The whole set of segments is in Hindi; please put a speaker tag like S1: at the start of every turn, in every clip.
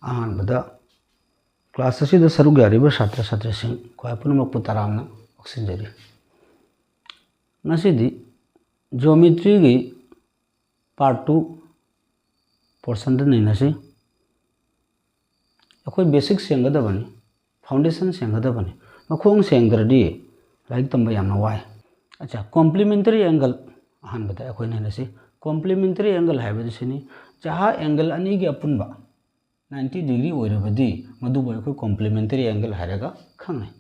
S1: अहानबदा क्लास असिदा सरुक यारिबा छात्र छात्रासिंग ख्वाइ पुनमकपु तरामना ऑक्सिजरी ngасidi geometry gi part 2 portion da nainasi akoi basic senga da bani foundation senga da bani makhong sengdradi like tamba yamna wai acha complementary angle ahanbada akoi nainasi complementary angle haibadi sini jaha angle ani gi apunba 90 degree oirabadi madu boy ko complementary angle haraga khangai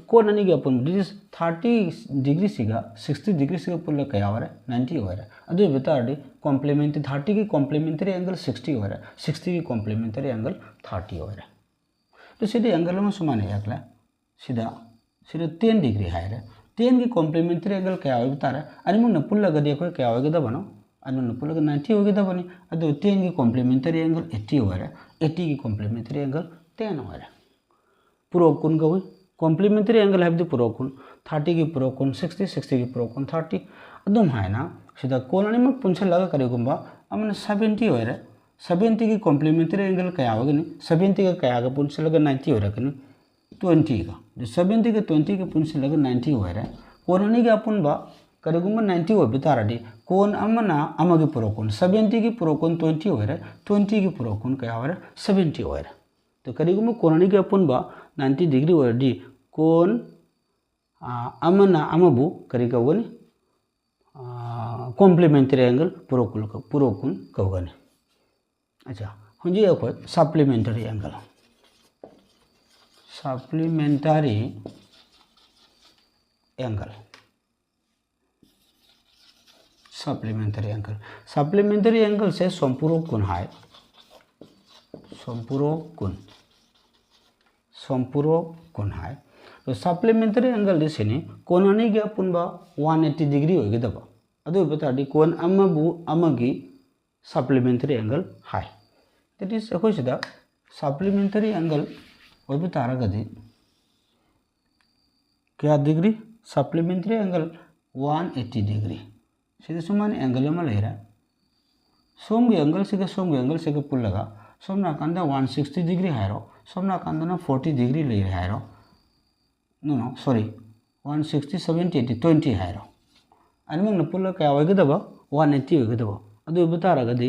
S1: कोन अनि के अपन दिस 30 डिग्री सिगा 60 डिग्री सिगा पुल्ला कया वरे 90 होरे अदु बेताडी कॉम्प्लीमेंट्री 30 की कॉम्प्लीमेंट्री एंगल 60 होरे 60 की कॉम्प्लीमेंट्री एंगल 30 होरे तो सीधे एंगल में समान है अगला सीधा 10 डिग्री है 10 की कॉम्प्लीमेंट्री एंगल कया होय बतारे अनि मुन पुल्ला गदे को कया होय गदा बनो अनि मुन पुल्ला 90 होय गदा बनी अदु 10 की कॉम्प्लीमेंट्री एंगल 80 होरे 80 की कॉम्प्लीमेंट्री एंगल 10 होरे पूरा कोण गवय कॉम्प्लीमेंट्री एंगल है पुरोकोण 30 की पुरोकोण 60 60 की पुरोकोण 30 अदुम हायना सिदा कोण अनि मक पुनछलगा करेगुंबा अमन 70 होरे 70 की कॉम्प्लीमेंट्री एंगल कया होगनी 70 का कया का पुनछलगा 90 होरकनी 20 का 70 के 20 के पुनछलगा 90 होरे कोण अनि के अपुनबा करेगुंबा 90 हो बितारडी कोण अमना अमगे पुरोकोण 70 की पुरोकोण 20 होरे 20 की पुरोकोण कया होरे 70 होरे तो करेगुंबा कोण अनि के अपुनबा 90 डिग्री होरडी कोण अमना अमबु करी कवगनी कॉम्प्लीमेंट्री एंगल पुरोकोण कवगनी अच्छा हुंजी अखोय सप्लीमेंटरी एंगल सप्लीमेंटरी एंगल से संपूरक कोण है संपूरक कोण है तो सप्लीमेंटरी एंगल दिसनी कोण अनि गे अपुनबा 180 डिग्री होगदबा अदु बताडी कोण अमबु अमगी सप्लीमेंटरी एंगल है दैट इज अखोय सिदा सप्लीमेंटरी एंगल ओइब तारगदि क्या डिग्री सप्लीमेंटरी एंगल 180 डिग्री सिदा समान एंगल में लेरा सोम एंगल से पुल्लगा सोमना कंदा 160 डिग्री हायरो सोमना कंदा 40 डिग्री ले हायरो no sorry 160 70 80 20 हायरो अनि मंग पुल्ला क्या होगदबा 180 होगदबा अदु बतारगदि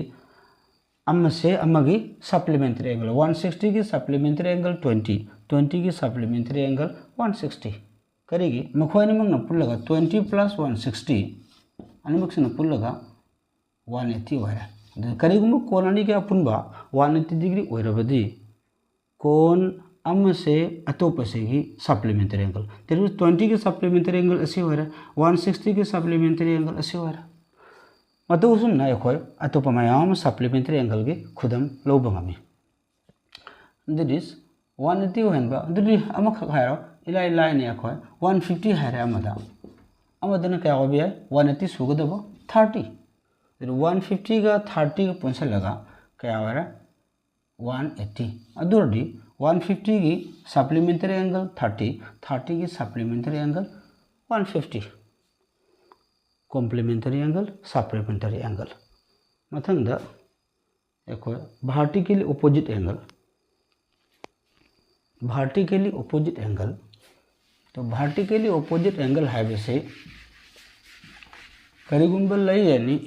S1: अमसे अमगी सप्लीमेंटरी एंगल 160 की सप्लीमेंटरी एंगल 20 की सप्लीमेंटरी एंगल 160 करेगी मखोयनि मंग पुल्लगा 20 प्लस 160 अनि मक्सना पुल्लगा 180 होरा करेगुम कोण अनि के अपुनबा 180 डिग्री ओइरबदि कोण अमसे अतोपसेगी सप्लीमेंटरी एंगल तेरे 20 की सप्लीमेंटरी एंगल असी होरा 160 की सप्लीमेंटरी एंगल असी होरा मतो उसुन ना यखोय अतोप मयाम सप्लीमेंटरी एंगल के खुदम लोबंगामी दैट इज 180 होनबा दि अमख हायरो इलाई लाई ने यखोय 150 हायरा अमदन क्या होबि 180 सुगदबो 30 150 का 30 का पुंसा लगा क्या होरा 180 अदुरडी 150 की सप्लीमेंटरी एंगल 30 की supplementary angle 150 complementary angle supplementary angle मथंगदा एको वर्टिकली ऑपोजिट एंगल तो वर्टिकली ऑपोजिट एंगल हाइबसे करिगुंबल लई यानी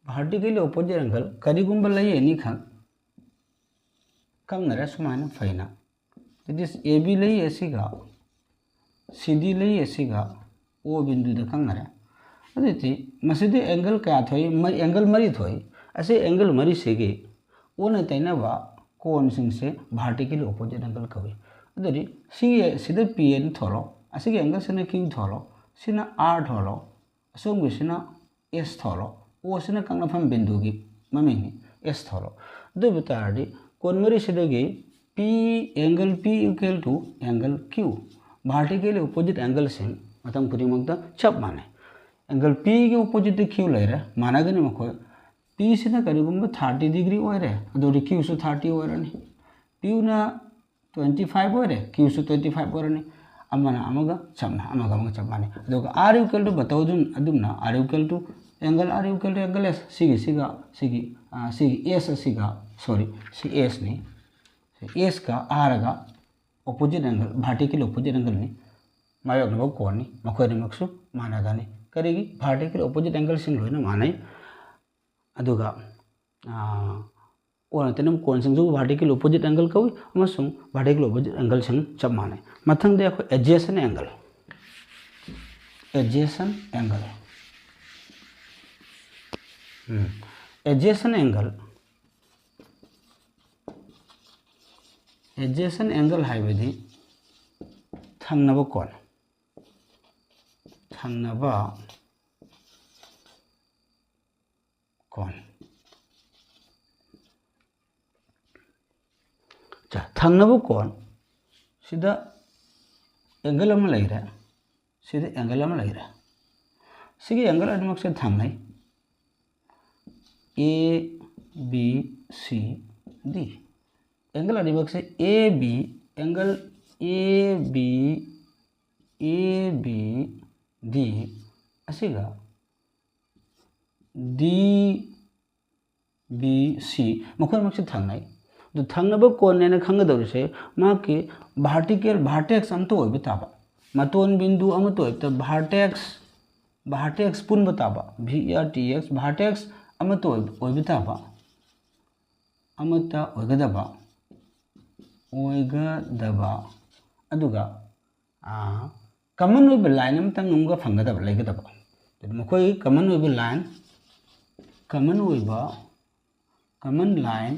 S1: वर्टिकली ऑपोजिट एंगल करिगुंबल लई यानी खंगरे सुमान फैना दैट इज AB लई एसीगा CD लई एसीगा ओ बिंदु द खंगरे अदिति मसिदि एंगल क्या थोई एंगल मरी थोई ऐसे एंगल मरी सेगे ओन तैनबा कोन सिंग से वर्टिकली ऑपोजिट एंगल कवे अदरि सिदा PN थोलो असिगे एंगल सिना Q थोलो सिना R थोलो असोंग सिना S थोलो ओ सिना कंगनफम बिंदु की ममिनी S थोलो दो बतारदी कोन मरी सिदगे angle P equal to angle Q vertically opposite angle सिंग मतंग पुरी मगदा चप माने एंगल P की ऑपोजिट Q लेरे मानागनी मखोय P सिना करिगुम 30 डिग्री ओइरे अदोरी Q सु 30 ओइरनी P ना 25 ओइरे Q सु 25 ओइरनी अमना अमगा चमना अमगा चमने अदोगा R इक्वल टू बताओदुन अदुमना R equal to angle S सिगी S सिगा सॉरी सी S नहीं S का R का opposite angle vertical opposite angle नहीं मायोक नबो कोनी मखोयनि मक्सु मानागानी करेगी वर्टिकल ऑपोजिट एंगल सिंग लोइना मानाई अदुगा ओनतेनम कोन सिंगजु वर्टिकल ऑपोजिट एंगल कवि अमसुंग वर्टिकल ऑपोजिट एंगल सिंग चप माने मथंग दे अखो एडजेसेंट एंगल एडजेसेंट एंगल हाइबदी थंगनबो कोन थंगनबा कोन थंगनबो कोन सिदा एंगल अमा लैरा सिदा एंगल अमा लैरा सिगी एंगल अदमक से थंगनाय A B C D angle अदमक से A B angle A B D असिगा D B C मखोय मक्से थंगनाय दु थंगनबो कोन ने खंगदौरिसे माके वर्टेक्स अमतो ओइबो ताबा मतोन बिंदु अमतो ओइबता वर्टेक्स पुनबो ताबा VRTX वर्टेक्स अमतो ओइबो ताबा अमता ओइगदबा अदुगा कमन ओइबो लाइन अमतंग नमगा फंगदबा लेगदबा मखोय कमन लाइन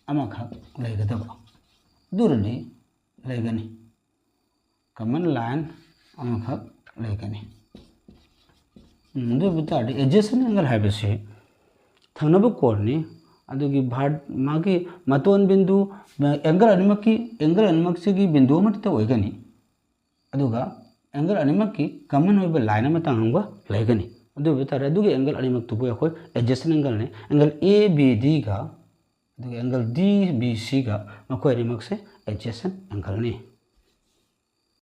S1: अमखक लेगदबा दुरदी लेगनी कमन लाइन अमखक लेगनी दु बिताडी एडजेसेंट एंगल हाइबसे थंगनबो कोननी अदुगी मागी मतोन बिंदु एंगल अनिमक से बिंदु अमत ओइगनी अदुगा एंगल अनिमक की कमन ओइबा लाइन अमतंग हमगा लेगनी अदु बितारे अदुगी एंगल अनिमक तुबो अखोय एडजेसेंट एंगल ने एंगल ABD का एंगल DBC का मखोय अनिमक से एडजेसेंट एंगल ने